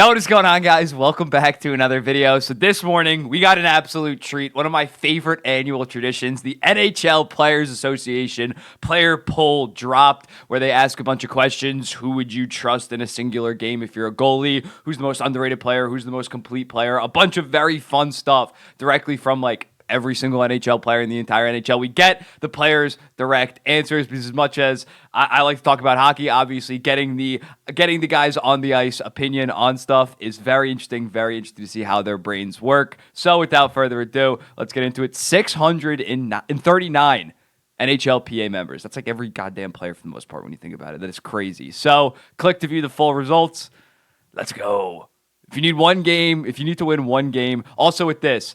Yo, what is going on, guys? Welcome back to another video. So this morning, we got an absolute treat. One of my favorite annual traditions, the NHL Players Association player poll dropped, where they ask a bunch of questions. Who would you trust in a singular game if you're a goalie? Who's the most underrated player? Who's the most complete player? A bunch of very fun stuff directly from every single NHL player in the entire NHL. We get the players' direct answers because as much as I like to talk about hockey, obviously getting the guys on the ice opinion on stuff is very interesting. Very interesting to see how their brains work. So without further ado, let's get into it. 639 NHLPA members. That's like every goddamn player for the most part when you think about it. That is crazy. So click to view the full results. Let's go. If you need one game, if you need to win one game, also with this,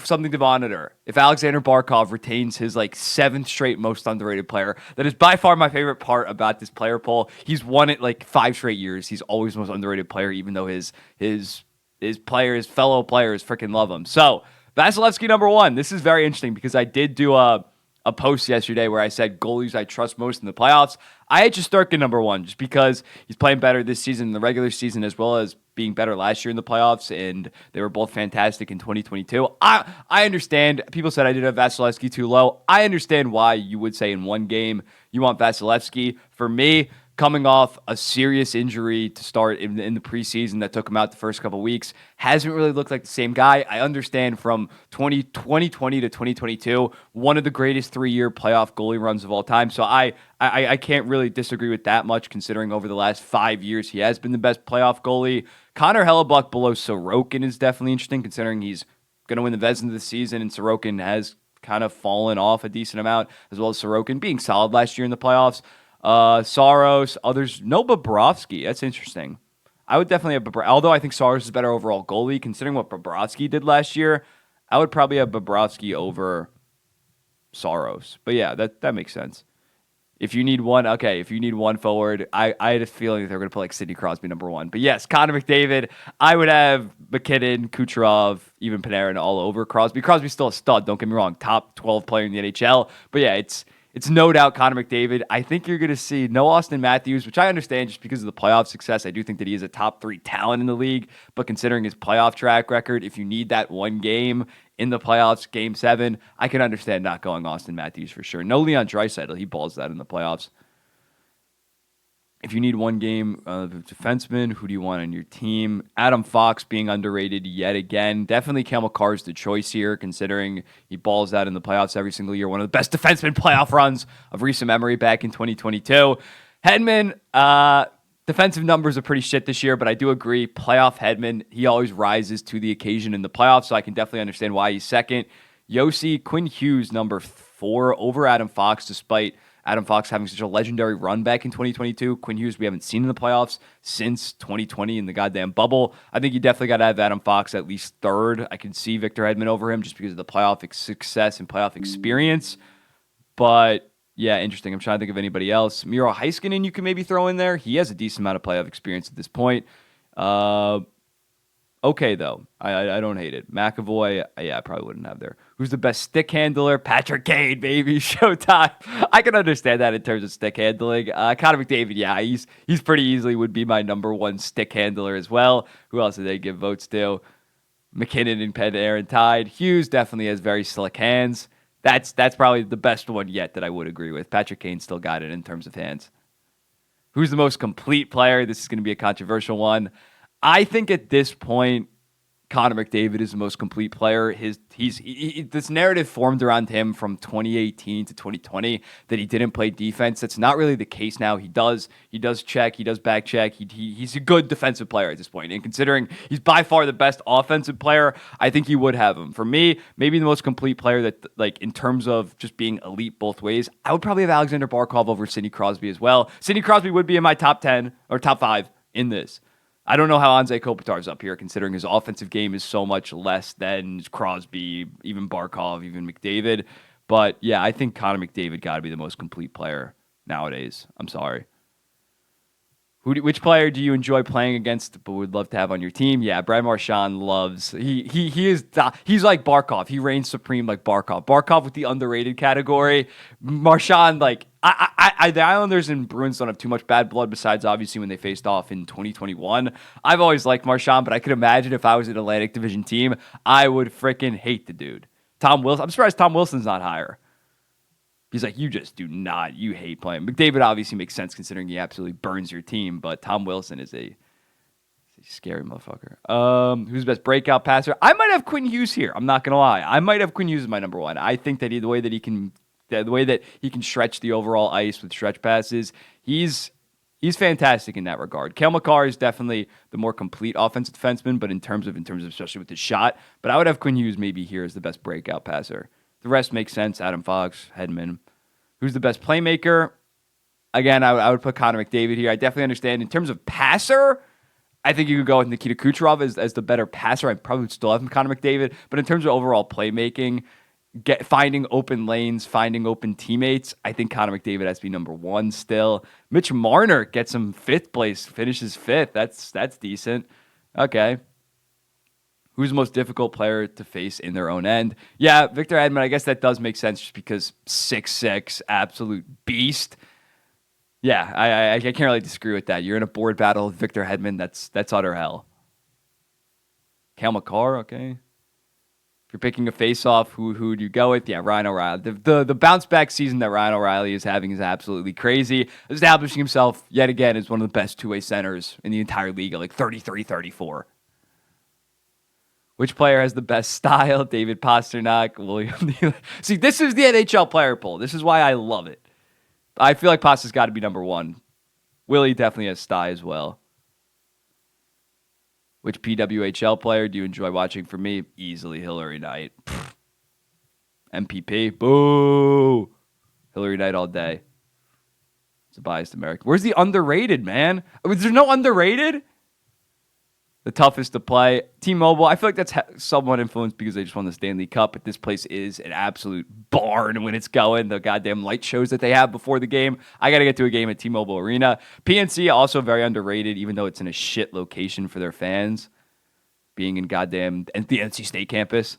something to monitor. If Alexander Barkov retains his seventh straight most underrated player, that is by far my favorite part about this player poll. He's won it 5 straight years. He's always the most underrated player, even though his fellow players freaking love him. So Vasilevsky #1. This is very interesting because I did do a post yesterday where I said goalies I trust most in the playoffs. I had Shesterkin #1 just because he's playing better this season in the regular season as well as being better last year in the playoffs, and they were both fantastic in 2022. I understand. People said I did have Vasilevsky too low. I understand why you would say in one game you want Vasilevsky. For me, coming off a serious injury to start in the preseason that took him out the first couple weeks, hasn't really looked like the same guy. I understand from 2020 to 2022, one of the greatest 3-year playoff goalie runs of all time. So I can't really disagree with that much, considering over the last 5 years he has been the best playoff goalie. Connor Hellebuck below Sorokin is definitely interesting, considering he's going to win the Vezina this season, and Sorokin has kind of fallen off a decent amount, as well as Sorokin being solid last year in the playoffs. Saros, others, no Bobrovsky. That's interesting. I would definitely have Bobrovsky. Although I think Saros is a better overall goalie, considering what Bobrovsky did last year, I would probably have Bobrovsky over Saros. But yeah, that makes sense. If you need one, okay, if you need one forward, I had a feeling that they're going to put Sidney Crosby #1. But yes, Connor McDavid, I would have McKinnon, Kucherov, even Panarin all over Crosby. Crosby's still a stud, don't get me wrong, top 12 player in the NHL. But yeah, it's no doubt Connor McDavid. I think you're going to see no Austin Matthews, which I understand just because of the playoff success. I do think that he is a top 3 talent in the league. But considering his playoff track record, if you need that one game in the playoffs, Game 7, I can understand not going Austin Matthews for sure. No Leon Draisaitl. He balls that in the playoffs. If you need one game of defensemen, who do you want on your team? Adam Fox being underrated yet again. Definitely Cale Makar's the choice here, considering he balls out in the playoffs every single year. One of the best defenseman playoff runs of recent memory back in 2022. Hedman, defensive numbers are pretty shit this year, but I do agree. Playoff Hedman, he always rises to the occasion in the playoffs, so I can definitely understand why he's second. Yossi, Quinn Hughes, #4 over Adam Fox, despite Adam Fox having such a legendary run back in 2022. Quinn Hughes, we haven't seen in the playoffs since 2020 in the goddamn bubble. I think you definitely got to have Adam Fox at least third. I can see Victor Hedman over him just because of the playoff success and playoff experience. But yeah, interesting. I'm trying to think of anybody else. Miro Heiskanen you can maybe throw in there. He has a decent amount of playoff experience at this point. Okay, though. I don't hate it. McAvoy, yeah, I probably wouldn't have there. Who's the best stick handler? Patrick Kane, baby. Showtime. I can understand that in terms of stick handling. Connor McDavid, yeah, he's pretty easily would be my #1 stick handler as well. Who else did they give votes to? McKinnon and Panarin tied. Hughes definitely has very slick hands. That's probably the best one yet that I would agree with. Patrick Kane still got it in terms of hands. Who's the most complete player? This is going to be a controversial one. I think at this point, Connor McDavid is the most complete player. This narrative formed around him from 2018 to 2020 that he didn't play defense. That's not really the case now. He does check, he does back check. He's a good defensive player at this point. And considering he's by far the best offensive player, I think you would have him. For me, maybe the most complete player that in terms of just being elite both ways, I would probably have Alexander Barkov over Sidney Crosby as well. Sidney Crosby would be in my top 10 or top 5 in this. I don't know how Anze Kopitar's up here, considering his offensive game is so much less than Crosby, even Barkov, even McDavid. But yeah, I think Connor McDavid got to be the most complete player nowadays. I'm sorry. Which player do you enjoy playing against but would love to have on your team? Yeah, Brad Marchand loves. He's like Barkov. He reigns supreme like Barkov. Barkov with the underrated category. Marchand like the Islanders and Bruins don't have too much bad blood besides obviously when they faced off in 2021. I've always liked Marchand, but I could imagine if I was an Atlantic Division team, I would freaking hate the dude. Tom Wilson. I'm surprised Tom Wilson's not higher. He's like, you just do not. You hate playing. McDavid obviously makes sense considering he absolutely burns your team, but Tom Wilson is a scary motherfucker. Who's the best breakout passer? I might have Quinn Hughes here. I'm not gonna lie. I might have Quinn Hughes as my number one. I think that the way that he can stretch the overall ice with stretch passes, he's fantastic in that regard. Cale Makar is definitely the more complete offensive defenseman, but in terms of especially with his shot. But I would have Quinn Hughes maybe here as the best breakout passer. The rest makes sense. Adam Fox, Hedman. Who's the best playmaker? Again, I would put Connor McDavid here. I definitely understand. In terms of passer, I think you could go with Nikita Kucherov as the better passer. I probably would still have Connor McDavid. But in terms of overall playmaking, finding open lanes, finding open teammates, I think Connor McDavid has to be number one still. Mitch Marner gets him fifth place, finishes fifth. That's decent. Okay. Who's the most difficult player to face in their own end? Yeah, Victor Hedman, I guess that does make sense just because 6'6", absolute beast. Yeah, I can't really disagree with that. You're in a board battle with Victor Hedman. That's utter hell. Cale Makar, okay. If you're picking a face-off, who do you go with? Yeah, Ryan O'Reilly. The bounce-back season that Ryan O'Reilly is having is absolutely crazy. Establishing himself, yet again, as one of the best two-way centers in the entire league at like 33, 34. Which player has the best style? David Pastrnak, William Nylander. See, this is the NHL player poll. This is why I love it. I feel like Pasta's got to be number one. Willie definitely has style as well. Which PWHL player do you enjoy watching? For me, easily Hillary Knight. MPP. Boo. Hillary Knight all day. It's a biased American. Where's the underrated, man? Is there no underrated? The toughest to play. T-Mobile, I feel like that's somewhat influenced because they just won the Stanley Cup, but this place is an absolute barn when it's going. The goddamn light shows that they have before the game. I got to get to a game at T-Mobile Arena. PNC, also very underrated, even though it's in a shit location for their fans, being in goddamn the NC State campus.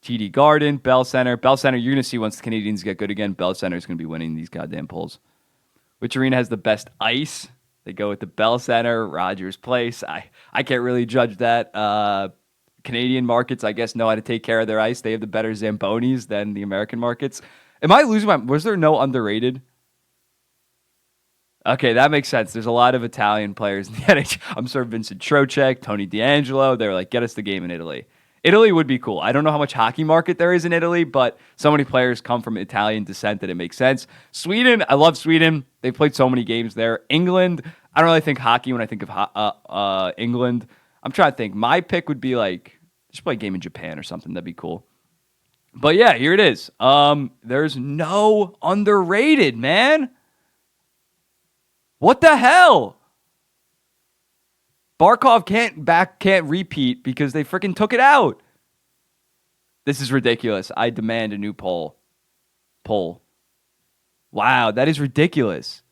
TD Garden, Bell Center. Bell Center, you're going to see once the Canadians get good again, Bell Center is going to be winning these goddamn polls. Which arena has the best ice? They go with the Bell Center, Rogers Place. I can't really judge that. Canadian markets, I guess, know how to take care of their ice. They have the better Zambonis than the American markets. Am I losing my... Was there no underrated? Okay, that makes sense. There's a lot of Italian players in the NHL. I'm sure Vincent Trocheck, Tony D'Angelo. They're like, get us the game in Italy. Italy would be cool. I don't know how much hockey market there is in Italy, but so many players come from Italian descent that it makes sense. Sweden, I love Sweden. They've played so many games there. England, I don't really think hockey when I think of England. I'm trying to think. My pick would be like, just play a game in Japan or something. That'd be cool. But yeah, here it is. There's no underrated, man. What the hell? Barkov can't repeat because they freaking took it out. This is ridiculous. I demand a new poll. Wow, that is ridiculous.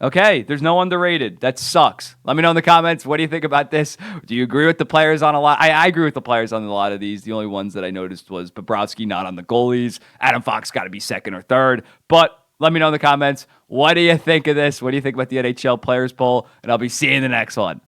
Okay, there's no underrated. That sucks. Let me know in the comments. What do you think about this? Do you agree with the players on a lot? I agree with the players on a lot of these. The only ones that I noticed was Bobrovsky not on the goalies. Adam Fox got to be second or third. But let me know in the comments. What do you think of this? What do you think about the NHL players poll? And I'll be seeing you in the next one.